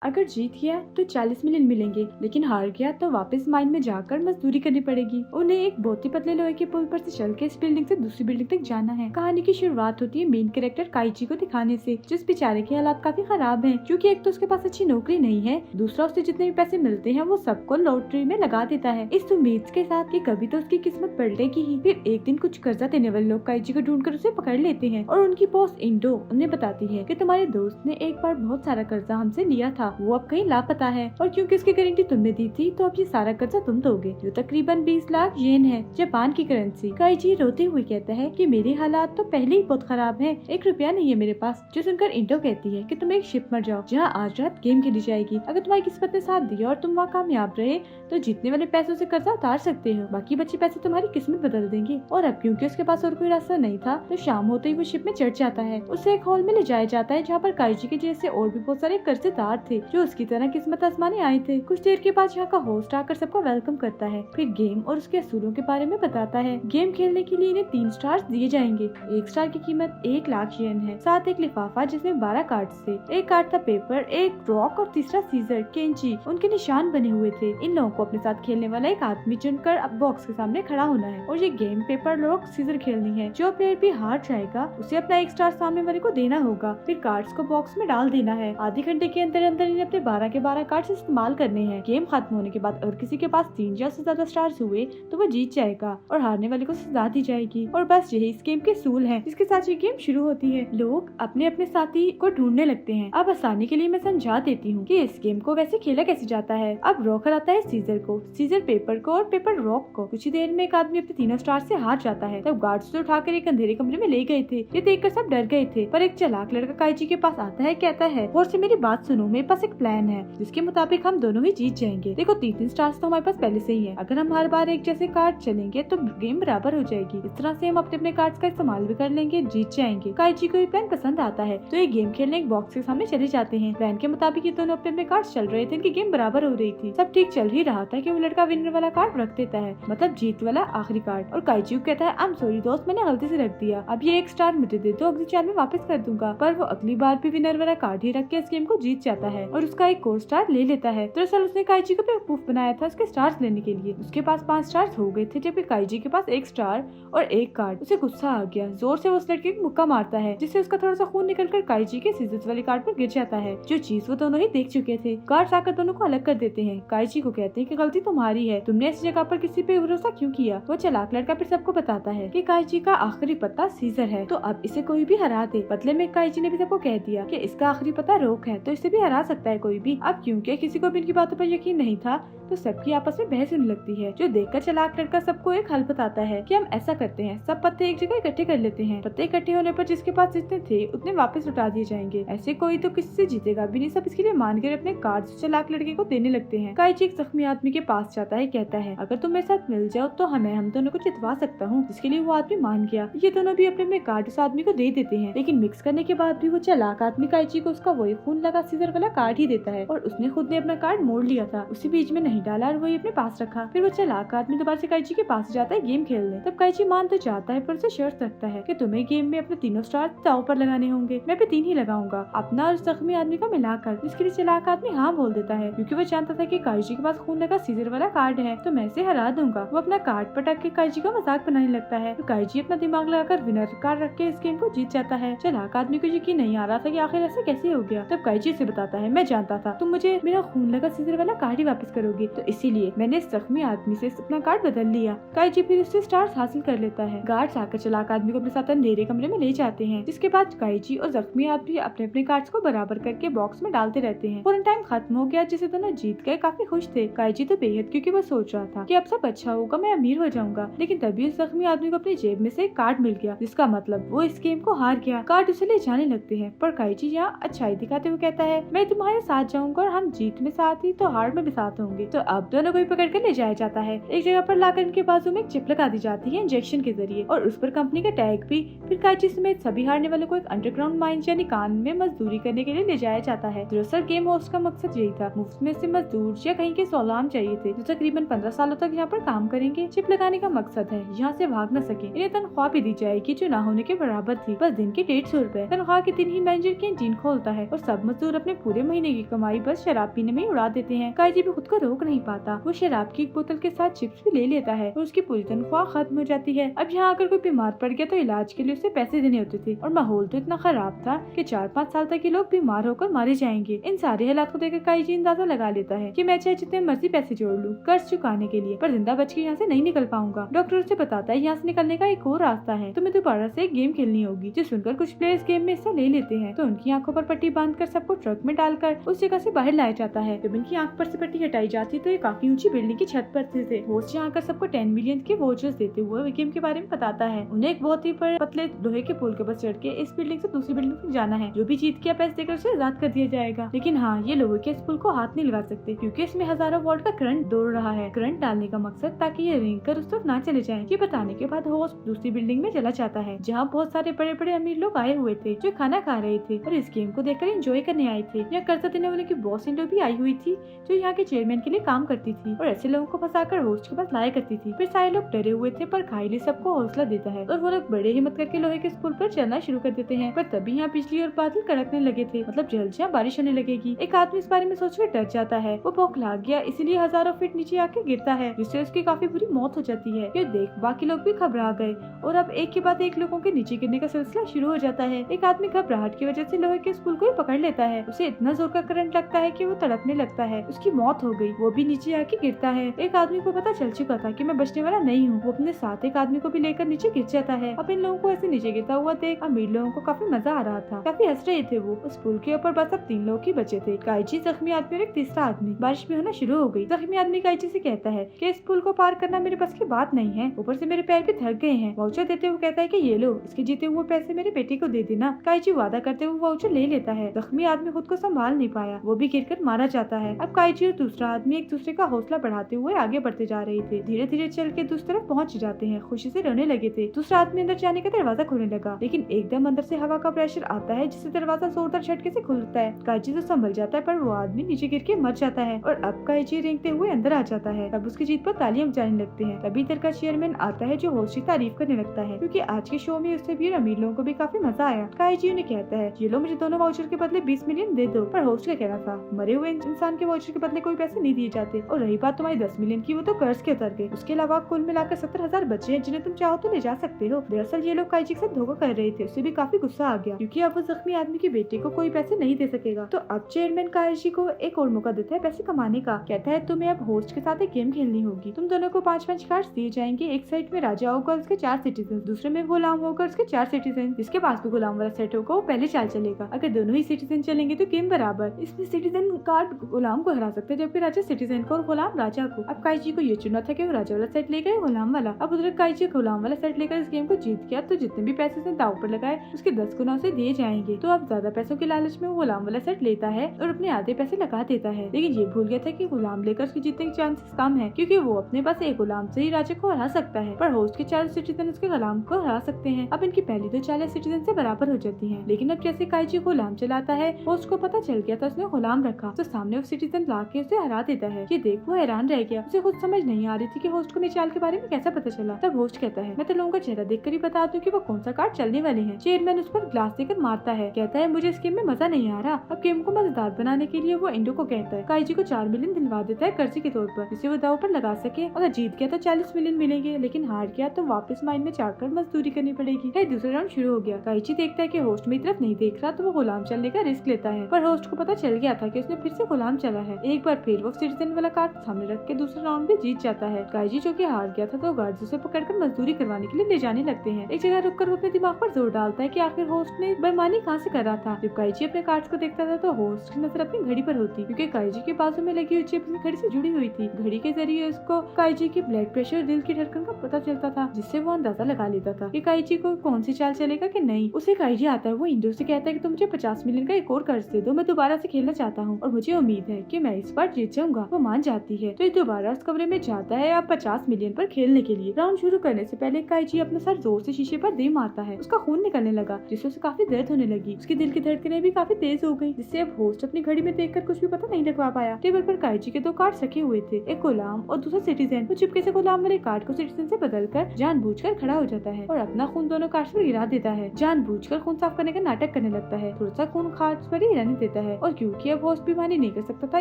अगर जीत गया तो 40 मिलियन मिलेंगे, लेकिन हार गया तो वापस माइन में जाकर मजदूरी करनी पड़ेगी। उन्हें एक बहुत ही पतले लोहे के पुल पर से चल के इस बिल्डिंग से दूसरी बिल्डिंग तक जाना है। कहानी की शुरुआत होती है मेन कैरेक्टर काइची को दिखाने से, जिस बेचारे के हालात काफी खराब हैं, क्योंकि एक तो उसके पास अच्छी नौकरी नहीं है, दूसरा उसे जितने भी पैसे मिलते हैं वो सबको लॉटरी में लगा देता है, इस उम्मीद के साथ कि कभी तो उसकी किस्मत पलटेगी ही। फिर एक दिन कुछ कर्जा देने वाले लोग काइची को ढूंढकर उसे पकड़ लेते हैं और उनकी बॉस इंडो उन्हें बताती है कि तुम्हारे दोस्त ने एक बार बहुत सारा कर्जा हमसे लिया था, वो अब कहीं पता है, और क्योंकि उसकी गारंटी तुमने दी थी तो अब ये सारा कर्जा तुम दोगे, जो तकरीबन 20 लाख येन है, जापान की करेंसी। काइची रोते हुए कहता है कि मेरे हालात तो पहले ही बहुत खराब हैं, 1 रुपया नहीं है मेरे पास। जो सुनकर इंडो कहती है कि तुम एक शिप मर जाओ जहाँ आज रात गेम खेली जाएगी। अगर तुम्हारी किस्मत ने साथ दिया और तुम वहाँ कामयाब रहे तो जीतने वाले पैसों से कर्जा उतार सकते हो, बाकी बचे पैसे तुम्हारी किस्मत बदल देंगे। और अब क्योंकि उसके पास और कोई रास्ता नहीं था तो शाम होते ही वो शिप में चढ़ जाता है। उसे एक हॉल में ले जाया जाता है जहाँ पर काइची के जैसे और भी बहुत सारे कर्जदार थे जो उसकी तरह किस्मत आजमाने आए थे। कुछ देर के बाद यहाँ का होस्ट आकर सबको वेलकम करता है, फिर गेम और उसके असूलों के बारे में बताता है। गेम खेलने के लिए इन्हें 3 स्टार्स दिए जाएंगे। 1 स्टार की कीमत 1 लाख येन है, साथ एक लिफाफा जिसमें 12 कार्ड्स थे। एक कार्ड था पेपर, एक रॉक और तीसरा सीजर कैंची, उनके निशान बने हुए थे। इन लोगों को अपने साथ खेलने वाला एक आदमी चुनकर अब बॉक्स के सामने खड़ा होना है और ये गेम पेपर रॉक सीजर खेलनी है। जो प्लेयर भी हार जाएगा उसे अपना 1 स्टार सामने वाले को देना होगा, फिर कार्ड्स को बॉक्स में डाल देना है। आधे घंटे के अंदर अंदर इन्हें अपने 12 के 12 कार्ड्स इस्तेमाल करने हैं। गेम खत्म होने के बाद अगर किसी के पास 3 या से ज्यादा स्टार्स हुए तो वो जीत जाएगा और हारने वाले को सजा दी जाएगी। और बस यही इस गेम के सूल हैं, जिसके साथ ये गेम शुरू होती है। लोग अपने अपने साथी को ढूंढने लगते हैं। अब आसानी के लिए मैं समझा देती हूँ कि इस गेम को वैसे खेला कैसे जाता है। अब रॉकर आता है सीजर को, सीजर पेपर को और पेपर रॉक को। कुछ ही देर में एक आदमी अपने 3 स्टार से हार जाता है। तब गार्ड्स उसे उठाकर एक अंधेरे कमरे में ले गए थे। ये देखकर सब डर गए थे, पर एक चालाक लड़का काइची के पास आता है, कहता है और से मेरी बात सुनो, मेरे पास एक प्लान है जिसके मुताबिक हम दोनों ही जीत जाएंगे। देखो 3 स्टार्स तो हमारे पास पहले से ही है, अगर हम हर बार एक जैसे कार्ड चलेंगे तो गेम बराबर हो जाएगी। इस तरह से हम अपने अपने कार्ड्स का इस्तेमाल भी कर लेंगे, जीत जाएंगे। काइची को ये प्लान पसंद आता है तो ये गेम खेलने एक बॉक्स के सामने चले जाते हैं। प्लान के मुताबिक ये दोनों अपने अपने कार्ड्स चल रहे थे, इनकी गेम बराबर हो रही थी। सब ठीक चल ही रहा था कि वो लड़का विनर वाला कार्ड रख देता है, मतलब जीत वाला आखिरी कार्ड। और काइची को कहता है आई एम सॉरी दोस्त, मैंने गलती से रख दिया, अब ये 1 स्टार मुझे दे दो, अगली चाल में वापस कर दूंगा। पर वो अगली बार भी विनर वाला कार्ड ही रख के इस गेम को जीत जाता है और उसका एक और स्टार ले लेता है। दरअसल उसने काइची को बेवकूफ बनाया था उसके स्टार्स लेने के लिए। उसके पास 5 स्टार्स हो गए थे जबकि काइची के पास 1 स्टार और 1 कार्ड। उसे गुस्सा आ गया, जोर से उस लड़के को मुक्का मारता है जिससे उसका थोड़ा सा खून निकलकर काइची के सीजर्स वाले कार्ड पर गिर जाता है, जो चीज वो दोनों ही देख चुके थे। गार्ड्स आकर दोनों को अलग कर देते हैं। काइची को कहते हैं कि गलती तुम्हारी है, तुमने ऐसी जगह पर किसी पे भरोसा क्यों किया। वो चालाक लड़का फिर सबको बताता है कि काइची का आखिरी पता सीजर है, तो अब इसे कोई भी हरा दे। बदले में काइची ने भी सबको कह दिया कि इसका आखिरी पता रोक है, तो इसे भी हरा सकता है कोई भी। अब क्योंकि किसी को भी इनकी बातों पर यकीन नहीं था तो सबकी आपस में बहस होने लगती है, जो देखकर चालाक लड़का सबको एक हल बताता है कि हम ऐसा करते हैं, सब पत्ते एक जगह इकट्ठे कर लेते हैं। पत्ते इकट्ठे होने पर जिसके पास जितने थे उतने वापस लौटा दिए जाएंगे। ऐसे कोई तो किसी से जीतेगा भी नहीं। सब इसके लिए मानकर अपने कार्ड्स चालाक लड़के को देने लगते हैं। काइची एक जख्मी आदमी के पास जाता है, कहता है अगर तुम मेरे साथ मिल जाओ तो हम दोनों को जितवा सकता हूँ, जिसके लिए वो आदमी मान गया। ये दोनों भी अपने अपने कार्ड उस आदमी को दे देते हैं, लेकिन मिक्स करने के बाद भी वो चालाक आदमी काइची को उसका वही खून लगा सीजर वाला कार्ड ही देता है और उसने खुद ने अपना कार्ड मोड़ लिया था, उसी बीच में नहीं डाला और वही अपने पास रखा। फिर वो चालाक आदमी दोबारा से काइची के पास जाता है गेम खेलने। तब काइची मान तो जाता है पर उसे शर्त रखता है कि तुम्हें गेम में अपने 3 स्टार दांव पर लगाने होंगे। मैं भी 3 ही लगाऊंगा, अपना और जख्मी आदमी का मिलाकर। जिसके लिए चालाक आदमी हाँ बोल देता है क्योंकि वो जानता था कि काइची के पास खून लगा सीजर वाला कार्ड है तो मैं इसे हरा दूंगा। वो अपना कार्ड पटक के काइची का मजाक बनाने लगता है तो काइची अपना दिमाग लगाकर विनर कार्ड रख के इस गेम को जीत जाता है। चालाक आदमी को यकीन नहीं आ रहा था कि आखिर ऐसे कैसे हो गया। तब काइची से बताता है मैं जानता था तुम मुझे मेरा खून लगा सीजर वाला कार्ड ही वापस करोगे, तो इसीलिए मैंने इस जख्मी आदमी से अपना कार्ड बदल लिया। काइची फिर उससे स्टार्स हासिल कर लेता है। गार्ड्स आकर चालाक आदमी को अपने साथ अंधेरे कमरे में ले जाते हैं, जिसके बाद काइची और जख्मी आदमी अपने अपने कार्ड्स को बराबर करके बॉक्स में डालते रहते हैं। फौरन टाइम खत्म हो गया जिसे दोनों जीत गए, काफी खुश थे। काइची तो बेहद, क्योंकि वो सोच रहा था कि अब सब अच्छा होगा, मैं अमीर हो जाऊंगा। लेकिन तभी उस जख्मी आदमी को अपनी जेब में से एक कार्ड मिल गया, जिसका मतलब वो इस गेम को हार गया। कार्ड उसे ले जाने लगते हैं पर काइची यहाँ अच्छाई दिखाते हुए कहता है मैं तुम्हारे साथ जाऊंगा और हम जीत में साथ ही तो हार में भी साथ होंगे। तो अब दोनों को पकड़ कर ले जाया जाता है। एक जगह पर लाकर इनके बाजू में एक चिप लगा दी जाती है इंजेक्शन के जरिए और उस पर कंपनी का टैग भी। फिर काइची समेत सभी हारने वालों को एक अंडरग्राउंड माइन यानी कान में मजदूरी करने के लिए ले जाया जाता है। दरअसल गेम होस्ट का मकसद यही था, मुफ्त में से मजदूर या कहीं के सौलाम चाहिए थे जो तकरीबन 15 सालों तक यहाँ पर काम करेंगे। चिप लगाने का मकसद है यहाँ से भाग न सके। इन्हें तनख्वाह भी दी जाएगी जो ना होने के बराबर थी, बस दिन के 150 रुपए। तनख्वाह के दिन ही मैनेजर कैंटीन खोलता है और सब मजदूर अपने पूरे महीने की कमाई बस शराब पीने में ही उड़ा देते हैं। काइजी भी खुद को रोक नहीं पाता। वो शराब की एक बोतल के साथ चिप्स भी ले लेता है और उसकी पूरी तनख्वाह खत्म हो जाती है। अब यहाँ अगर कोई बीमार पड़ गया तो इलाज के लिए उसे पैसे देने होते थे और माहौल तो इतना खराब था कि 4-5 साल तक ये लोग बीमार होकर मारे जाएंगे। इन सारे हालात को देखकर काइजी अंदाजा लगा लेता है कि मैं चाहे जितने मर्जी पैसे जोड़ लूं कर्ज चुकाने के लिए, पर जिंदा बच के यहाँ से नहीं निकल पाऊंगा। डॉक्टर उसे बताता है यहाँ से निकलने का एक और रास्ता है, तुम्हें दोबारा से एक गेम खेलनी होगी। जो सुनकर कुछ प्लेयर्स गेम में हिस्सा ले लेते हैं तो उनकी आंखों पर पट्टी बांधकर सबको ट्रक में डालकर उस जगह से बाहर लाया जाता है। जब इनकी आंख पर से पट्टी हटाई जाती तो ये काफी ऊंची बिल्डिंग की छत पर थे। होस्ट यहाँ आकर सबको 10 मिलियन के वोचर्स देते हुए गेम के बारे में बताता है। उन्हें एक बहुत ही पतले लोहे के पुल के बस चढ़ के इस बिल्डिंग से दूसरी बिल्डिंग तक जाना है। जो भी जीत गया पैसे देकर उसे आजाद कर दिया जाएगा। लेकिन हाँ, ये लोहे के इस पुल को हाथ नहीं लगा सकते क्योंकि इसमें हजारों वोल्ट का करंट दौड़ रहा है। करंट डालने का मकसद ताकि ये रेंग कर उस तरफ ना चले जाए। ये बताने के बाद होस्ट दूसरी बिल्डिंग में चला जाता है जहाँ बहुत सारे बड़े बड़े अमीर लोग आए हुए थे जो खाना खा रहे थे और इस गेम को देखकर एंजॉय करने आए थे। यहाँ कर्जा देने वाले की बॉस इंडो भी आई हुई थी जो यहाँ के चेयरमैन के लिए काम करती थी और ऐसे लोगों को फंसाकर होस्ट के पास लाया करती थी। फिर सारे लोग डरे हुए थे पर खाइली सबको हौसला देता है और वो लोग बड़े हिम्मत करके लोहे के पुल पर चलना शुरू कर देते हैं। पर तभी यहाँ बिजली और बादल कड़कने लगे थे, मतलब जल्द यहाँ बारिश होने लगेगी। एक आदमी इस बारे में सोचकर डर जाता है। वो बौखला गया इसलिए हजारों फीट नीचे आके गिरता है जिससे उसकी काफी बुरी मौत हो जाती है। ये देख बाकी लोग भी घबरा गए और अब एक के बाद एक लोगों के नीचे गिरने का सिलसिला शुरू हो जाता है। एक आदमी घबराहट की वजह से लोहे के पुल को ही पकड़ लेता है। उसे इतना जोर का करंट लगता है कि वो तड़पने लगता है। उसकी मौत हो गई। वो भी नीचे आके गिरता है। एक आदमी को पता चल चुका था कि मैं बचने वाला नहीं हूँ। वो अपने साथ एक आदमी को भी लेकर नीचे गिर जाता है। अब इन लोगों को ऐसे नीचे गिरता हुआ देख अमीर लोगों को काफी मजा आ रहा था, काफी हंस रहे थे। वो उस पुल के ऊपर बस अब 3 लोग ही बचे थे, काइजी, जख्मी आदमी और एक तीसरा आदमी। बारिश भी होना शुरू हो गई। जख्मी आदमी काइजी से कहता है कि इस पुल को पार करना मेरे बस की बात नहीं है, ऊपर से मेरे पैर भी थक गए हैं। वाउचर देते हुए कहता है कि ये लो, इसके जीते हुए पैसे मेरे बेटे को दे देना। काइजी वादा करते हुए वाउचर ले लेता है। जख्मी आदमी खुद को संभाल नहीं पाया, वो भी गिरकर मारा जाता है। अब काइजी और दूसरा आदमी एक दूसरे का हौसला बढ़ाते हुए आगे बढ़ते जा रहे थे। धीरे धीरे चल के दूसरी तरफ पहुंच जाते हैं। खुशी से रोने लगे थे। दूसरा आदमी अंदर जाने का दरवाजा खोलने लगा लेकिन एकदम अंदर से हवा का प्रेशर आता है जिससे दरवाजा जोरदार झटके से खुलता है। काइजी तो संभल जाता है पर वो आदमी नीचे गिर के मर जाता है और अब काइजी रेंगते हुए अंदर आ जाता है। तब उसकी जीत पर तालियां बजाने लगते हैं। तभी इधर का चेयरमैन आता है जो होस्ट की तारीफ करने लगता है क्योंकि आज के शो में उससे भी अमीर लोगों को भी काफी मजा आया। काइजी उन्हें कहता है ये लो, मुझे दोनों वाउचर के बदले 20 मिलियन दे दो। पर होस्ट का कहना था मरे हुए इंसान के वाउचर के बदले कोई पैसे नहीं दिए जाते। और रही बात तुम्हारी 10 मिलियन की, वो तो कर्ज के उतर गए। उसके अलावा कुल मिलाकर 70,000 बचे हैं जिन्हें तुम चाहो तो ले जा सकते हो। दरअसल ये लोग काइजी के साथ धोखा कर रहे थे। उसे भी काफी गुस्सा आ गया क्योंकि अब वो जख्मी आदमी के बेटे को कोई पैसे नहीं दे सकेगा। तो अब चेयरमैन काइजी को एक और मौका देता है पैसे कमाने का। कहता है तुम्हें अब होस्ट के साथ एक गेम खेलनी होगी। तुम दोनों को 5-5 कार्ड्स दिए जाएंगे। एक साइड में राजा होगा उसके 4 सिटीजन, दूसरे में गुलाम होगा उसके 4 सिटीजन। जिसके पास भी गुलाम वाला सेट होगा वो पहले चाल चलेगा। अगर दोनों ही सिटीजन चलेंगे तो गेम बराबर। इसमें सिटीजन कार्ड गुलाम को हरा सकते हैं जबकि राजा सिटीजन को और गुलाम राजा को। अब काइजी को ये चुना था कि वो राजा वाला सेट लेकर गुलाम वाला। अब उधर काइजी गुलाम वाला सेट लेकर इस गेम को जीत गया तो जितने भी पैसे उसने दाव पर लगाए उसके 10 गुना उसे दिए जाएंगे। तो अब ज्यादा पैसों के लालच में वो गुलाम वाला सेट लेता है और अपने आधे पैसे लगा देता है। लेकिन ये भूल गया था कि गुलाम लेकर उसके जीतने के चांसेस कम है क्योंकि वो अपने पास एक गुलाम से ही राजा को हरा सकता है पर होस्ट के 4 सिटीजन उसके गुलाम को हरा सकते हैं। अब इनकी पहली तो 40 सिटीजन से बराबर हो जाती है। लेकिन अब जैसे काइजी गुलाम चलाता है, होस्ट को पता चल गया था उसने गुलाम रखा तो सामने वो सिटीजन ला के उसे हरा देता है। ये देख वो हैरान रह गया। उसे खुद समझ नहीं आ रही थी कि होस्ट को मेरी चाल के बारे में कैसा पता चला। तब होस्ट कहता है मैं तो लोगों का चेहरा देखकर ही बता दूं कि वो कौन सा कार्ड चलने वाले हैं। चेयरमैन उस पर ग्लास देकर मारता है। कहता है मुझे इस गेम में मजा नहीं आ रहा। अब गेम को मजेदार बनाने के लिए वो इंडो को कहता है काइजी को 4 मिलियन दिलवा देता है कर्जे के तौर पर जिसे वो दाव पर लगा सके। अगर जीत गया तो 40 मिलियन मिलेंगे, लेकिन हार गया तो वापस माइन में जाकर मजदूरी करनी पड़ेगी। फिर दूसरा राउंड शुरू हो गया। काइजी देखता है कि होस्ट मेरी तरफ नहीं देख रहा तो वो गुलाम चलने का रिस्क लेता है पर होस्ट को पता चल गया था कि उसने फिर से गुलाम चला है। एक बार फिर वो सिटीजन वाला कार्ड सामने रख के दूसरा राउंड भी जीत जाता है। काइजी जो कि हार गया था तो गार्ड्स उसे पकड़कर मजदूरी करवाने के लिए ले जाने लगते हैं। एक जगह रुककर वो अपने दिमाग पर जोर डालता है कि आखिर होस्ट ने बेईमानी कहाँ से कर रहा था। जब काइजी अपने कार्ड्स को देखता था तो होस्ट की नजर अपनी घड़ी पर होती क्योंकि काइजी के बाजू में लगी हुई चिप अपनी घड़ी से जुड़ी हुई थी। घड़ी के जरिए उसको काइजी की ब्लड प्रेशर, दिल की धड़कन का पता चलता था जिससे वो अंदाजा लगा लेता था कि काइजी को कौन सी चाल चलेगा कि नहीं। उसे काइजी आता है। वो इंडो से कहता है कि तुम मुझे 50 मिलियन का एक और कर्ज दे दो, मैं दोबारा से खेलना चाहता हूँ और मुझे उम्मीद है कि मैं इस बार जीत जाऊंगा। वो मान जाती है तो ये दोबारा उस कमरे में जाता है अब 50 मिलियन पर खेलने के लिए। राउंड शुरू करने से पहले काइजी अपना सर जोर से शीशे पर दे मारता है। उसका खून निकलने लगा जिससे उसे काफी दर्द होने लगी। उसकी दिल की धड़कनें भी काफी तेज हो गई जिससे अब होस्ट अपनी घड़ी में देखकर कुछ भी पता नहीं लगवा पाया। टेबल पर काइजी के 2 कार्ड रखे हुए थे, एक गुलाम और दूसरा सिटीजन। वो चुपके से गुलाम वाले कार्ड को सिटीजन से बदलकर जानबूझकर खड़ा हो जाता है और अपना खून दोनों कार्ड्स पर गिरा देता है। जानबूझकर खून साफ करने का नाटक करने लगता है। थोड़ा सा खून कार्ड्स पर ही रहने देता देता है और क्योंकि अब होस्ट बेईमानी नहीं कर सकता था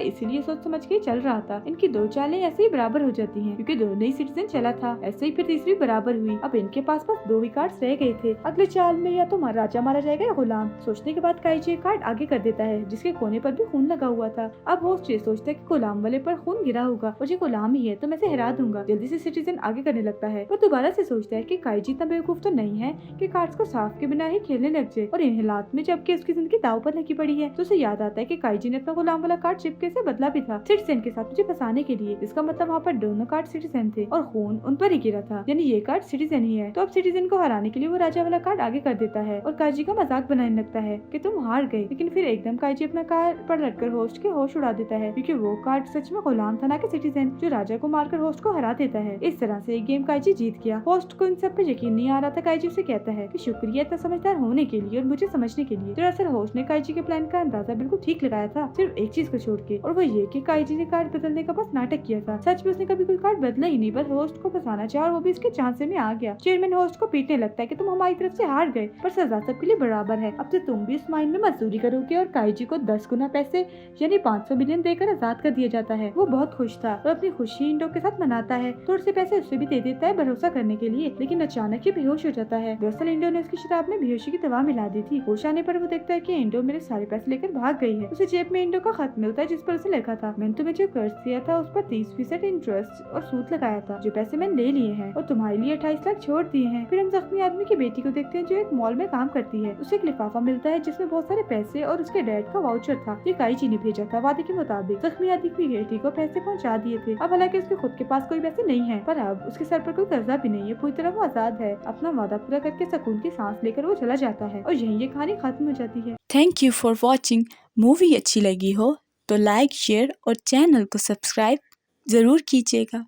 इसीलिए सोच समझ के चल रहा था। इनकी दो चालें ऐसे ही बराबर हो जाती हैं क्योंकि दोनों ही सिटीजन चला था। ऐसे ही फिर तीसरी बराबर हुई। अब इनके पास बस 2 ही कार्ड्स रह गए थे। अगले चाल में या तो राजा मारा जाएगा या गुलाम। सोचने के बाद काइजी एक कार्ड आगे कर देता है जिसके कोने पर भी खून लगा हुआ था। अब होस्ट ये सोचता है कि गुलाम वाले पर खून गिरा होगा और ये गुलाम ही है तो मैं इसे हरा दूंगा। जल्दी से सिटीजन आगे करने लगता है पर दोबारा से सोचता है कि काइजी इतना बेवकूफ तो नहीं है कि कार्ड्स को साफ के बिना ही खेलने लग जाए। और इन हालात में जबकि उसकी जिंदगी दाव पर लगी पड़ी है तो उसे याद आता है कि काइजी ने अपना गुलाम वाला कार्ड चिपके से बदला भी था सिटीजन के साथ मुझे फंसाने के लिए। इसका मतलब वहाँ पर दोनों कार्ड सिटीजन थे और खून उन पर ही गिरा था, यानी ये कार्ड सिटीजन ही है। तो अब सिटीजन को हराने के लिए वो राजा वाला कार्ड आगे कर देता है और काइजी का मजाक बनाने लगता है कि तुम हार गए। लेकिन फिर एकदम काइजी अपना कार्ड पर लटकर होस्ट के होश उड़ा देता है क्योंकि वो कार्ड सच में गुलाम था ना कि सिटीजन, जो राजा को मारकर होस्ट को हरा देता है। इस तरह से एक गेम काइजी जीत गया। होस्ट को इन सब पे यकीन नहीं आ रहा था। काइजी उसे कहता है कि शुक्रिया इतना समझदार होने के लिए और मुझे समझने के लिए। दरअसल होस्ट ने काइजी के प्लान का अंदाजा बिल्कुल ठीक लगाया था, सिर्फ एक चीज को छोड़ के, और वो ये कि काइजी ने कार्ड बदलने का बस नाटक किया था। सच में उसने कभी कोई कार्ड बदला ही नहीं, बस होस्ट को फंसाना चाहा और वो भी इसके चांसे में आ गया। चेयरमैन होस्ट को पीटने लगता है कि तुम हमारी तरफ से हार गए पर सजा सबके लिए बराबर है। अब से तुम भी इस माइन में मजदूरी करोगे। और काइजी को 10 गुना पैसे यानी 500 मिलियन देकर आजाद कर दिया जाता है। वो बहुत खुश था और अपनी खुशी इंडो के साथ मनाता है। थोड़े से पैसे उससे भी दे देता है भरोसा करने के लिए, लेकिन अचानक ये बेहोश हो जाता है। दरअसल इंडो ने उसकी शराब में बेहोशी की दवा मिला दी थी। होश आने पर वो देखता है कि इंडो मेरे सारे पैसे लेकर भाग गई है। उसे जेब में इंडो का खत मिलता है जिस पर उसे लिखा था, मैंने तुम्हें जो कर्ज दिया था उस पर 30% इंटरेस्ट और सूद लगाया था। जो पैसे मैंने ले लिए हैं और तुम्हारे लिए 28 लाख छोड़ दिए हैं। फिर हम जख्मी आदमी की बेटी को देखते हैं जो एक मॉल में काम करती है। उसे एक लिफाफा मिलता है जिसमें बहुत सारे पैसे और उसके डैड का वाउचर था। ये काइजी ने भेजा था। वादे के मुताबिक जख्मी आदमी की बेटी को पैसे पहुंचा दिए थे। अब हालांकि उसके खुद के पास कोई पैसे नहीं है पर अब उसके सर पर कोई कर्जा भी नहीं है। पूरी तरह वो आजाद है। अपना वादा पूरा करके सुकून की सांस लेकर वो चला जाता है और यहीं ये कहानी खत्म हो जाती है। Thank you for watching. Movie अच्छी लगी हो तो लाइक, शेयर और चैनल को सब्सक्राइब जरूर कीजिएगा।